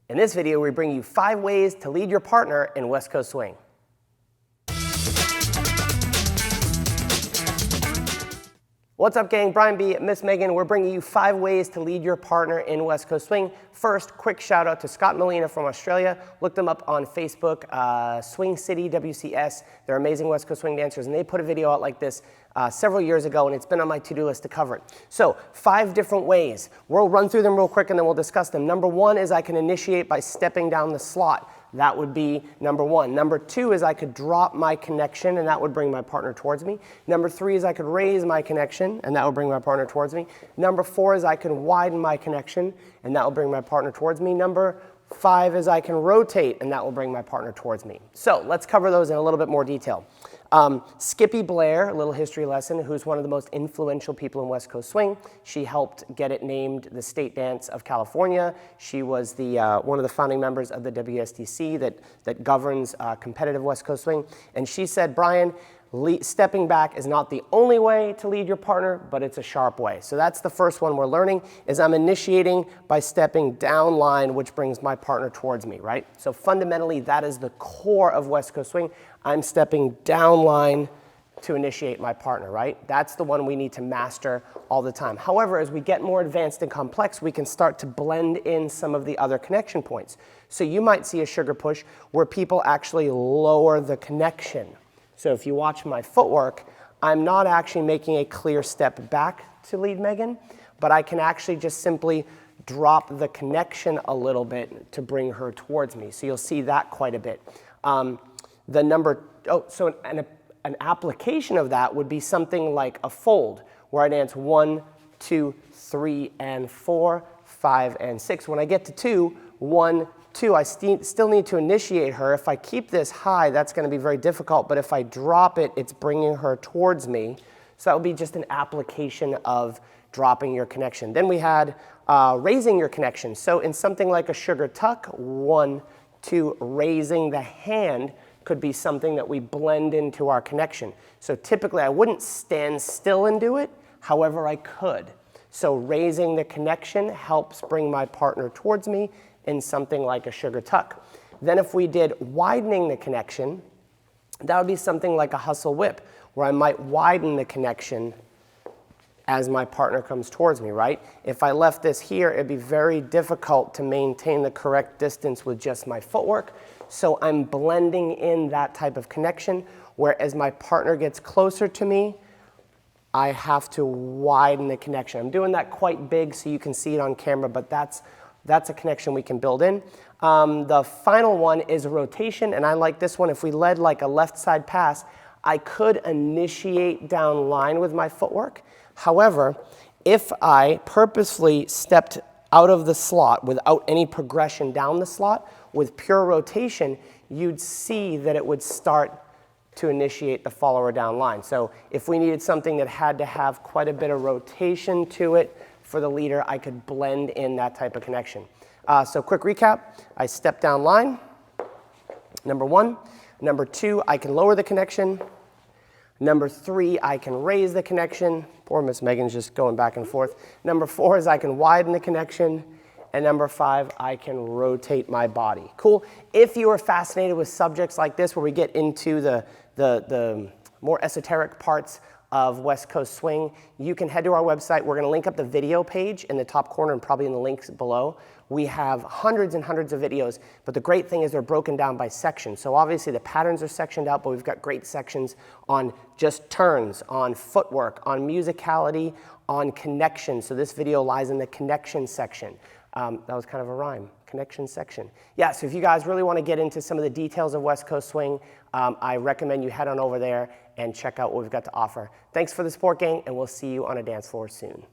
In this video, we bring you 5 ways to lead your partner in West Coast Swing. What's up, gang? Brian B, Miss Megan. We're bringing you 5 ways to lead your partner in West Coast Swing. First, quick shout out to Scott Molina from Australia. Look them up on Facebook, Swing City WCS. They're amazing West Coast Swing dancers, and they put a video out like this several years ago, and it's been on my to-do list to cover it. So 5 different ways. We'll run through them real quick, and then we'll discuss them. Number 1 is I can initiate by stepping down the slot. That would be number 1. Number 2 is I could drop my connection, and that would bring my partner towards me. Number 3 is I could raise my connection, and that would bring my partner towards me. Number 4 is I can widen my connection, and that will bring my partner towards me. Number 5 is I can rotate, and that will bring my partner towards me. So let's cover those in a little bit more detail. Skippy Blair, a little history lesson, who's one of the most influential people in West Coast Swing. She helped get it named the state dance of California. She was the, one of the founding members of the WSDC that governs competitive West Coast Swing. And she said, Brian, stepping back is not the only way to lead your partner, but it's a sharp way. So that's the first one we're learning, is I'm initiating by stepping down line, which brings my partner towards me, right? So fundamentally, that is the core of West Coast Swing. I'm stepping down line to initiate my partner, right? That's the one we need to master all the time. However, as we get more advanced and complex, we can start to blend in some of the other connection points. So you might see a sugar push where people actually lower the connection. So if you watch my footwork, I'm not actually making a clear step back to lead Megan, but I can actually just simply drop the connection a little bit to bring her towards me. So you'll see that quite a bit. An application of that would be something like a fold, where I dance 1, 2, 3, and 4, 5, and 6. When I get to 2, 1, 2, I still need to initiate her. If I keep this high, that's going to be very difficult, but if I drop it, it's bringing her towards me. So that would be just an application of dropping your connection. Then we had raising your connection. So in something like a sugar tuck, 1, 2, raising the hand could be something that we blend into our connection. So typically I wouldn't stand still and do it, however I could. So raising the connection helps bring my partner towards me in something like a sugar tuck. Then if we did widening the connection, that would be something like a hustle whip, where I might widen the connection as my partner comes towards me, right? If I left this here, it'd be very difficult to maintain the correct distance with just my footwork. So I'm blending in that type of connection, where as my partner gets closer to me, I have to widen the connection. I'm doing that quite big so you can see it on camera, but that's a connection we can build in. The final one is a rotation, and I like this one. If we led like a left side pass, I could initiate down line with my footwork. However, if I purposely stepped out of the slot without any progression down the slot, with pure rotation, you'd see that it would start to initiate the follower down line. So if we needed something that had to have quite a bit of rotation to it for the leader, I could blend in that type of connection. So quick recap, I step down line, number 1. Number 2, I can lower the connection. Number 3, I can raise the connection. Poor Miss Megan's just going back and forth. Number 4 is I can widen the connection. And number 5, I can rotate my body. Cool. If you are fascinated with subjects like this, where we get into the more esoteric parts of West Coast Swing, you can head to our website. We're going to link up the video page in the top corner and probably in the links below. We have hundreds and hundreds of videos, but the great thing is they're broken down by section. So obviously the patterns are sectioned out, but we've got great sections on just turns, on footwork, on musicality, on connection. So this video lies in the connection section. That was kind of a rhyme, connection section. Yeah, so if you guys really want to get into some of the details of West Coast Swing, I recommend you head on over there and check out what we've got to offer. Thanks for the support, gang, and we'll see you on a dance floor soon.